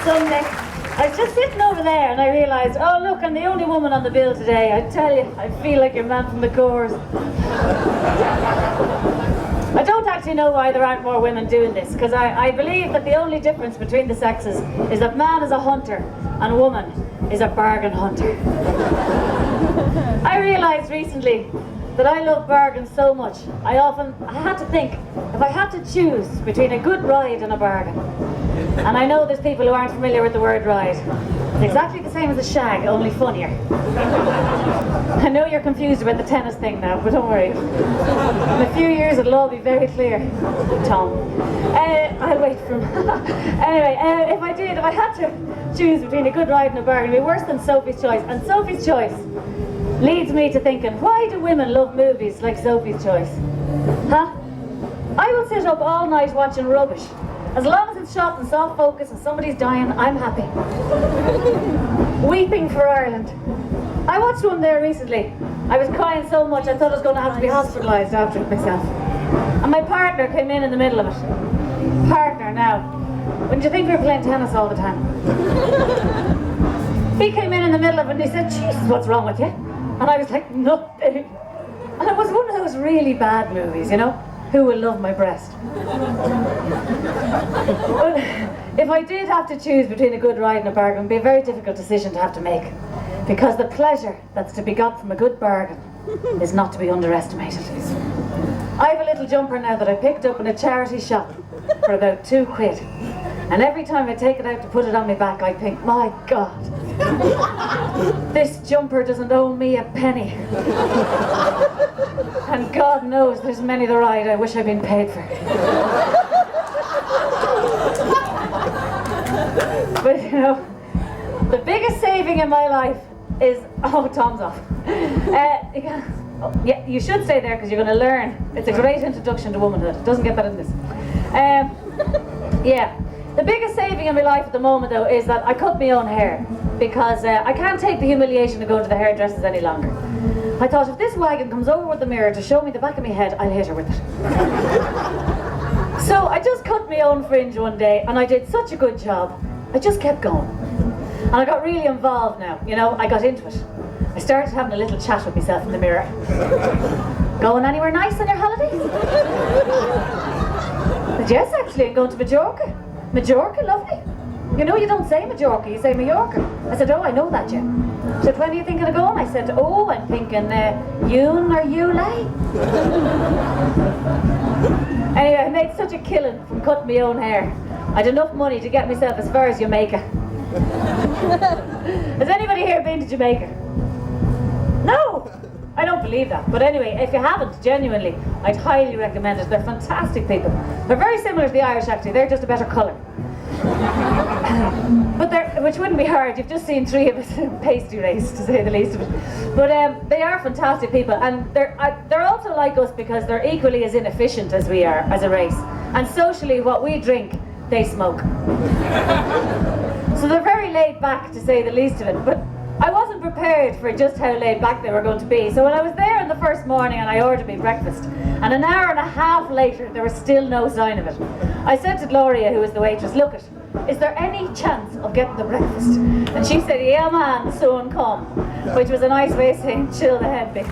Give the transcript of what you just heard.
Sunday. I was just sitting over there and I realised, oh look, I'm the only woman on the bill today. I tell you, I feel like your man from the Coors. I don't actually know why there aren't more women doing this, because I believe that the only difference between the sexes is that man is a hunter and woman is a bargain hunter. I realised recently that I love bargains so much, I had to think, if I had to choose between a good ride and a bargain, and I know there's people who aren't familiar with the word ride, it's exactly the same as a shag, only funnier. I know you're confused about the tennis thing now, but don't worry. In a few years it'll all be very clear, Tom. I'll wait for him. Anyway, if I had to choose between a good ride and a bargain, it'd be worse than Sophie's Choice. And Sophie's Choice leads me to thinking, why do women love movies like Sophie's Choice? Huh? I will sit up all night watching rubbish. As long as it's shot in soft focus and somebody's dying, I'm happy. Weeping for Ireland. I watched one there recently. I was crying so much I thought I was going to have to be hospitalised after it myself. And my partner came in the middle of it. Partner now. Wouldn't you think we were playing tennis all the time? He came in the middle of it and he said, Jesus, what's wrong with you? And I was like, nothing. And it was one of those really bad movies, you know? Who will love my breast? But if I did have to choose between a good ride and a bargain, it would be a very difficult decision to have to make. Because the pleasure that's to be got from a good bargain is not to be underestimated. I have a little jumper now that I picked up in a charity shop for about £2. And every time I take it out to put it on my back, I think, my God, this jumper doesn't owe me a penny. And God knows there's many the ride I wish I'd been paid for. But you know, the biggest saving in my life is, oh, Tom's off. Yeah, you should stay there because you're going to learn. It's a great introduction to womanhood. It doesn't get better than this. Yeah. The biggest saving in my life at the moment, though, is that I cut my own hair because I can't take the humiliation of going to the hairdressers any longer. I thought, if this wagon comes over with the mirror to show me the back of my head, I'll hit her with it. So I just cut my own fringe one day, and I did such a good job. I just kept going. And I got really involved now, you know, I got into it. I started having a little chat with myself in the mirror. Going anywhere nice on your holidays? Yes, actually, I'm going to Majorca. Majorca, lovely. You know, you don't say Majorca, you say Mallorca. I said, oh, I know that, yeah. She said, when are you thinking of going? I said, oh, I'm thinking June or July. Anyway, I made such a killing from cutting my own hair. I had enough money to get myself as far as Jamaica. Has anybody here been to Jamaica? No! I don't believe that. But anyway, if you haven't, genuinely, I'd highly recommend it. They're fantastic people. They're very similar to the Irish, actually. They're just a better colour. Which wouldn't be hard. You've just seen three of us pasty race, to say the least of it. But they are fantastic people, and they're also like us because they're equally as inefficient as we are as a race. And socially, what we drink, they smoke. So they're very laid back, to say the least of it. But I wasn't prepared for just how laid back they were going to be. So when I was there on the first morning and I ordered me breakfast, and an hour and a half later there was still no sign of it, I said to Gloria, who was the waitress, look it, is there any chance of getting the breakfast? And she said, yeah man, soon come, which was a nice way of saying, chill the head bitch.